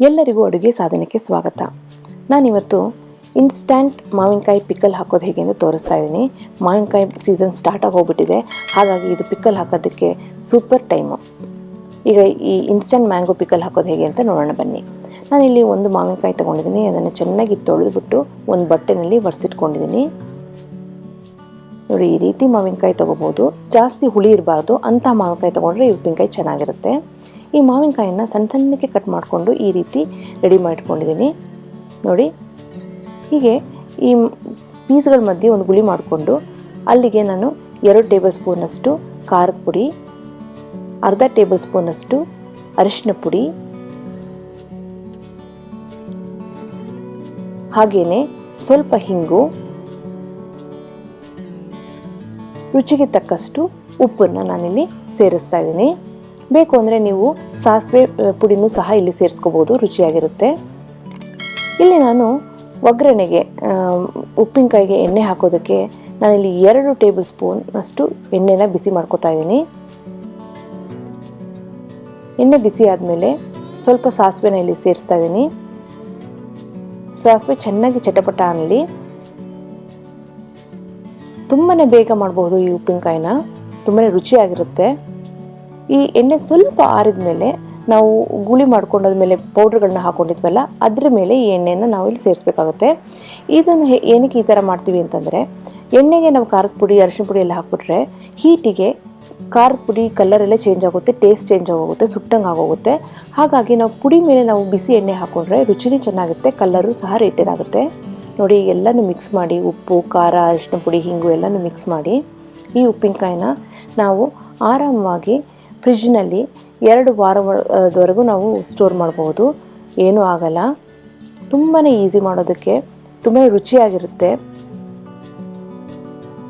ಎಲ್ಲರಿಗೂ ಅಡುಗೆ ಸಾಧನಕ್ಕೆ ಸ್ವಾಗತ. ನಾನಿವತ್ತು ಇನ್ಸ್ಟ್ಯಾಂಟ್ ಮಾವಿನಕಾಯಿ ಪಿಕ್ಕಲ್ ಹಾಕೋದು ಹೇಗೆ ಅಂತ ತೋರಿಸ್ತಾ ಇದ್ದೀನಿ. ಮಾವಿನಕಾಯಿ ಸೀಸನ್ ಸ್ಟಾರ್ಟ್ ಆಗಿ ಹೋಗ್ಬಿಟ್ಟಿದೆ, ಹಾಗಾಗಿ ಇದು ಪಿಕ್ಕಲ್ ಹಾಕೋದಕ್ಕೆ ಸೂಪರ್ ಟೈಮು. ಈಗ ಈ ಇನ್ಸ್ಟಂಟ್ ಮ್ಯಾಂಗೋ ಪಿಕ್ಕಲ್ ಹಾಕೋದು ಹೇಗೆ ಅಂತ ನೋಡೋಣ ಬನ್ನಿ. ನಾನಿಲ್ಲಿ ಒಂದು ಮಾವಿನಕಾಯಿ ತೊಗೊಂಡಿದ್ದೀನಿ. ಅದನ್ನು ಚೆನ್ನಾಗಿ ತೊಳೆದುಬಿಟ್ಟು ಒಂದು ಬಟ್ಟೆನಲ್ಲಿ ಒರೆಸಿಟ್ಕೊಂಡಿದ್ದೀನಿ. ನೋಡಿ, ಈ ರೀತಿ ಮಾವಿನಕಾಯಿ ತೊಗೋಬೋದು. ಜಾಸ್ತಿ ಹುಳಿ ಇರಬಾರ್ದು, ಅಂಥ ಮಾವಿನಕಾಯಿ ತೊಗೊಂಡ್ರೆ ಈ ಉಪ್ಪಿನಕಾಯಿ ಚೆನ್ನಾಗಿರುತ್ತೆ. ಈ ಮಾವಿನಕಾಯಿನ ಸಣ್ಣ ಸಣ್ಣಕ್ಕೆ ಕಟ್ ಮಾಡಿಕೊಂಡು ಈ ರೀತಿ ರೆಡಿ ಮಾಡಿಟ್ಕೊಂಡಿದ್ದೀನಿ. ನೋಡಿ, ಹೀಗೆ ಈ ಪೀಸ್ಗಳ ಮಧ್ಯೆ ಒಂದು ಗುಳಿ ಮಾಡಿಕೊಂಡು ಅಲ್ಲಿಗೆ ನಾನು 2 ಟೇಬಲ್ ಸ್ಪೂನಷ್ಟು ಖಾರದ ಪುಡಿ, ಅರ್ಧ ಟೇಬಲ್ ಸ್ಪೂನಷ್ಟು ಅರಿಶಿನ ಪುಡಿ, ಹಾಗೆಯೇ ಸ್ವಲ್ಪ ಹಿಂಗು, ರುಚಿಗೆ ತಕ್ಕಷ್ಟು ಉಪ್ಪನ್ನು ನಾನಿಲ್ಲಿ ಸೇರಿಸ್ತಾ ಇದ್ದೀನಿ. ಬೇಕು ಅಂದರೆ ನೀವು ಸಾಸಿವೆ ಪುಡಿನೂ ಸಹ ಇಲ್ಲಿ ಸೇರಿಸ್ಕೋಬೋದು, ರುಚಿಯಾಗಿರುತ್ತೆ. ಇಲ್ಲಿ ನಾನು ಒಗ್ಗರಣೆಗೆ ಉಪ್ಪಿನಕಾಯಿಗೆ ಎಣ್ಣೆ ಹಾಕೋದಕ್ಕೆ ನಾನಿಲ್ಲಿ 2 ಟೇಬಲ್ ಸ್ಪೂನ್ ಅಷ್ಟು ಎಣ್ಣೆನ ಬಿಸಿ ಮಾಡ್ಕೊತಾ ಇದ್ದೀನಿ. ಎಣ್ಣೆ ಬಿಸಿ ಆದಮೇಲೆ ಸ್ವಲ್ಪ ಸಾಸಿವೆನ ಇಲ್ಲಿ ಸೇರಿಸ್ತಾ ಇದ್ದೀನಿ. ಸಾಸಿವೆ ಚೆನ್ನಾಗಿ ಚಟಪಟ ಅನ್ನಲಿ. ತುಂಬಾ ಬೇಗ ಮಾಡಬಹುದು ಈ ಉಪ್ಪಿನಕಾಯಿನ, ತುಂಬಾ ರುಚಿಯಾಗಿರುತ್ತೆ. ಈ ಎಣ್ಣೆ ಸ್ವಲ್ಪ ಆರಿದ ಮೇಲೆ ನಾವು ಗುಳಿ ಮಾಡ್ಕೊಂಡಾದ್ಮೇಲೆ ಪೌಡ್ರ್ಗಳನ್ನ ಹಾಕೊಂಡಿದ್ವಲ್ಲ, ಅದ್ರ ಮೇಲೆ ಈ ಎಣ್ಣೆನ ನಾವು ಇಲ್ಲಿ ಸೇರಿಸ್ಬೇಕಾಗುತ್ತೆ. ಇದನ್ನು ಏನಕ್ಕೆ ಈ ಥರ ಮಾಡ್ತೀವಿ ಅಂತಂದರೆ, ಎಣ್ಣೆಗೆ ನಾವು ಖಾರದ ಪುಡಿ, ಅರಿಶಿನ ಪುಡಿ ಎಲ್ಲ ಹಾಕ್ಬಿಟ್ರೆ ಹೀಟಿಗೆ ಖಾರದ ಪುಡಿ ಕಲರ್ ಎಲ್ಲ ಚೇಂಜ್ ಆಗುತ್ತೆ, ಟೇಸ್ಟ್ ಚೇಂಜ್ ಆಗೋಗುತ್ತೆ, ಸುಟ್ಟಂಗೆ ಆಗೋಗುತ್ತೆ. ಹಾಗಾಗಿ ನಾವು ಪುಡಿ ಮೇಲೆ ನಾವು ಬಿಸಿ ಎಣ್ಣೆ ಹಾಕೊಂಡ್ರೆ ರುಚಿನೂ ಚೆನ್ನಾಗುತ್ತೆ, ಕಲರು ಸಹ ರಿಟೈನ್ ಆಗುತ್ತೆ. ನೋಡಿ, ಎಲ್ಲನೂ ಮಿಕ್ಸ್ ಮಾಡಿ, ಉಪ್ಪು, ಖಾರ, ಅರಿಶಿನ ಪುಡಿ, ಹಿಂಗು ಎಲ್ಲನೂ ಮಿಕ್ಸ್ ಮಾಡಿ ಈ ಉಪ್ಪಿನಕಾಯಿನ ನಾವು ಆರಾಮವಾಗಿ ಫ್ರಿಜ್ನಲ್ಲಿ 2 ವಾರದವರೆಗೂ ನಾವು ಸ್ಟೋರ್ ಮಾಡ್ಬೋದು. ಏನೂ ಆಗಲ್ಲ. ತುಂಬಾ ಈಸಿ ಮಾಡೋದಕ್ಕೆ, ತುಂಬಾ ರುಚಿಯಾಗಿರುತ್ತೆ.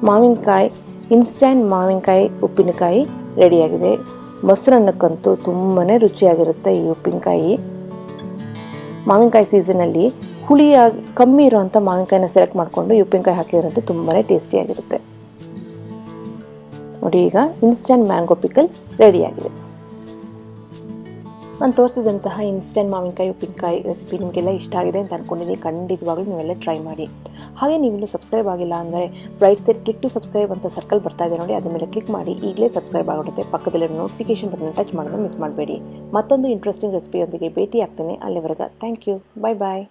ಮಾವಿನಕಾಯಿ ಇನ್ಸ್ಟ್ಯಾಂಟ್ ಮಾವಿನಕಾಯಿ ಉಪ್ಪಿನಕಾಯಿ ರೆಡಿಯಾಗಿದೆ. ಮೊಸರನ್ನಕ್ಕಂತೂ ತುಂಬಾ ರುಚಿಯಾಗಿರುತ್ತೆ ಈ ಉಪ್ಪಿನಕಾಯಿ. ಮಾವಿನಕಾಯಿ ಸೀಸನಲ್ಲಿ ಹುಳಿಯಾಗಿ ಕಮ್ಮಿ ಇರೋವಂಥ ಮಾವಿನಕಾಯಿನ ಸೆಲೆಕ್ಟ್ ಮಾಡಿಕೊಂಡು ಈ ಉಪ್ಪಿನಕಾಯಿ ಹಾಕಿದ್ರಂತೂ ತುಂಬಾ ಟೇಸ್ಟಿಯಾಗಿರುತ್ತೆ. ನೋಡಿ, ಈಗ ಇನ್ಸ್ಟಂಟ್ ಮ್ಯಾಂಗೋ ಪಿಕಲ್ ರೆಡಿಯಾಗಿದೆ. ನಾನು ತೋರಿಸಿದಂತಹ ಇನ್ಸ್ಟಂಟ್ ಮಾವಿನಕಾಯಿ ಉಪ್ಪಿನಕಾಯಿ ರೆಸಿಪಿ ನಿಮಗೆಲ್ಲ ಇಷ್ಟ ಆಗಿದೆ ಅಂತ ಅಂದ್ಕೊಂಡಿದ್ದೀನಿ. ಖಂಡಿತವಾಗ್ಲೂ ನೀವೆಲ್ಲ ಟ್ರೈ ಮಾಡಿ. ಹಾಗೆ ನೀವಿನ್ನೂ ಸಬ್ಸ್ಕ್ರೈಬ್ ಆಗಿಲ್ಲ ಅಂದರೆ right side click to subscribe ಅಂತ ಸರ್ಕಲ್ ಬರ್ತಾ ಇದೆ ನೋಡಿ, ಅದ್ರ ಮೇಲೆ ಕ್ಲಿಕ್ ಮಾಡಿ ಈಗಲೇ ಸಬ್ಸ್ಕ್ರೈಬ್ ಆಗಿಬಿಡುತ್ತೆ. ಪಕ್ಕದಲ್ಲಿರೋ ನೋಟಿಫಿಕೇಶನ್ ಬಟನ್ ಟಚ್ ಮಾಡೋದನ್ನು ಮಿಸ್ ಮಾಡಬೇಡಿ. ಮತ್ತೊಂದು ಇಂಟ್ರೆಸ್ಟಿಂಗ್ ರೆಸಿಪಿಯೊಂದಿಗೆ ಭೇಟಿ ಆಗ್ತೇನೆ. ಅಲ್ಲಿವರೆಗೆ ಥ್ಯಾಂಕ್ ಯು. Bye bye.